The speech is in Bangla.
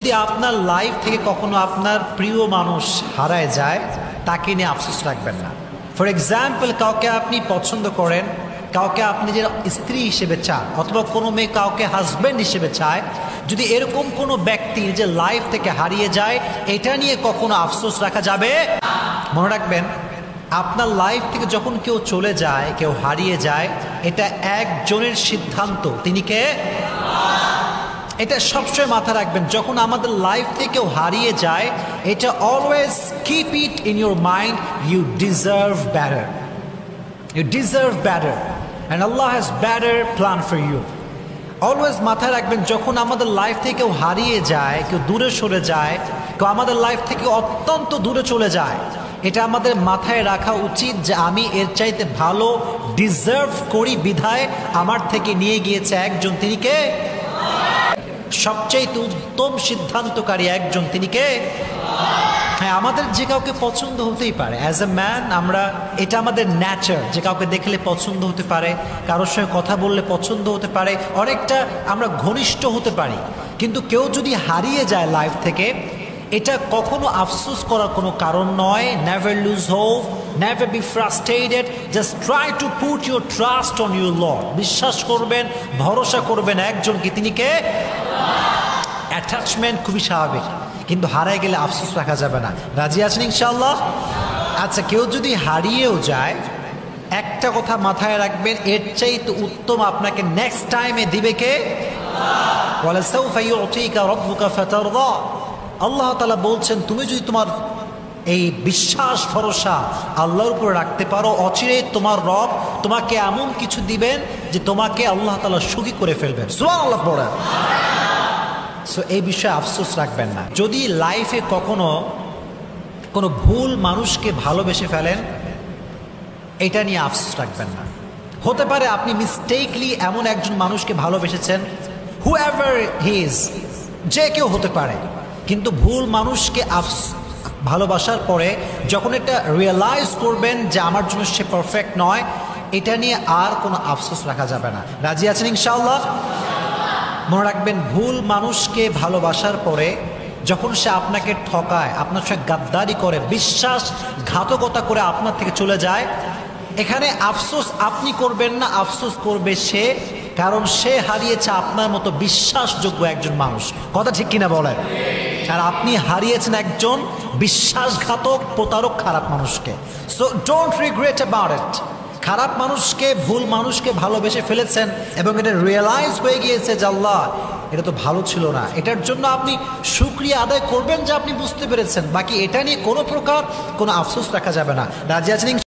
যদি আপনার লাইফ থেকে কখনো আপনার প্রিয় মানুষ হারায় যায়, তাকে নিয়ে আফসোস রাখবেন না। ফর এক্সাম্পল, কাউকে আপনি পছন্দ করেন, কাউকে আপনি যে স্ত্রী হিসেবে চান, অথবা কোনো মেয়ে কাউকে হাজব্যান্ড হিসেবে চায়, যদি এরকম কোনো ব্যক্তির যে লাইফ থেকে হারিয়ে যায়, এটা নিয়ে কখনো আফসোস রাখা যাবে? মনে রাখবেন, আপনার লাইফ থেকে যখন কেউ চলে যায়, কেউ হারিয়ে যায়, এটা একজনের সিদ্ধান্ত। তিনি কে? এটা সবসময় মাথায় রাখবেন। যখন আমাদের লাইফ থেকে কেউ হারিয়ে যায়, এটা always keep it in your mind, you deserve better, you deserve better and আল্লাহ has better plan for you. Always মাথায় রাখবেন, যখন আমাদের লাইফ থেকে কেউ হারিয়ে যায়, কেউ দূরে সরে যায়, কেউ আমাদের লাইফ থেকে অত্যন্ত দূরে চলে যায়, এটা আমাদের মাথায় রাখা উচিত যে আমি এর চাইতে ভালো ডিজার্ভ করি, বিধায় আমার থেকে নিয়ে গিয়েছে একজন। তিনি কে? সবচেয়ে উত্তম সিদ্ধান্তকারী একজন। তিনি কে? হ্যাঁ, আমাদের যে কাউকে পছন্দ হতেই পারে। অ্যাজ এ ম্যান আমরা, এটা আমাদের ন্যাচার, যে কাউকে দেখলে পছন্দ হতে পারে, কারোর সঙ্গে কথা বললে পছন্দ হতে পারে, অনেকটা আমরা ঘনিষ্ঠ হতে পারি। কিন্তু কেউ যদি হারিয়ে যায় লাইফ থেকে, এটা কখনো আফসোস করার কোনো কারণ নয়। Never lose hope, never be frustrated, just try to put your trust on your Lord. বিশ্বাস করবেন, ভরসা করবেন একজনকে। তিনি কে? অ্যাটাচমেন্ট খুবই স্বাভাবিক, কিন্তু হারায় গেলে আফসোস রাখা যাবে না। রাজি আছেন ইনশাআল্লাহ? আচ্ছা, কেউ যদি হারিয়েও যায়, একটা কথা মাথায় রাখবেন, এর চাইতে উত্তম আপনাকে নেক্সট টাইমে দিবে কে? ওয়ালাসাউফা ইউতিকা রাব্বুকা ফাতারদা। আল্লাহ তাআলা বলছেন, তুমি যদি তোমার এই বিশ্বাস ভরসা আল্লাহর উপরে রাখতে পারো, অচিরে তোমার রব তোমাকে এমন কিছু দিবেন যে তোমাকে আল্লাহ তাআলা সুখী করে ফেলবেন। সুবহানাল্লাহ পড়েন। সো এই বিষয়ে আফসোস রাখবেন না। যদি লাইফে কখনো কোনো ভুল মানুষকে ভালোবেসে ফেলেন, এটা নিয়ে আফসোস রাখবেন না। হতে পারে আপনি মিস্টেকলি এমন একজন মানুষকে ভালোবেসেছেন, হুএভার হি ইজ, যে কেউ হতে পারে, কিন্তু ভুল মানুষকে ভালোবাসার পরে যখন এটা রিয়েলাইজ করবেন যে আমার জন্য সে পারফেক্ট নয়, এটা নিয়ে আর কোনো আফসোস রাখা যাবে না। রাজি আছেন ইনশাআল্লাহ? মনে রাখবেন, ভুল মানুষকে ভালোবাসার পরে যখন সে আপনাকে ঠকায়, আপনার সঙ্গে গাদ্দারি করে, বিশ্বাসঘাতকতা করে আপনার থেকে চলে যায়, এখানে আফসোস আপনি করবেন না, আফসোস করবে সে, কারণ সে হারিয়েছে আপনার মতো বিশ্বাসযোগ্য একজন মানুষ। কথা ঠিক কিনা বলেন? আর আপনি হারিয়েছেন একজন বিশ্বাসঘাতক, প্রতারক, খারাপ মানুষকে। So don't regret about it. খারাপ মানুষকে, ভুল মানুষকে ভালোবেসে ফেলেছেন এবং এটা রিয়েলাইজ হয়ে গিয়েছে যে আল্লাহ, এটা তো ভালো ছিল না, এটার জন্য আপনি শুকরিয়া আদায় করবেন যে আপনি বুঝতে পেরেছেন। বাকি এটা নিয়ে কোনো প্রকার কোনো আফসোস রাখা যাবে না। রাজি আছেন?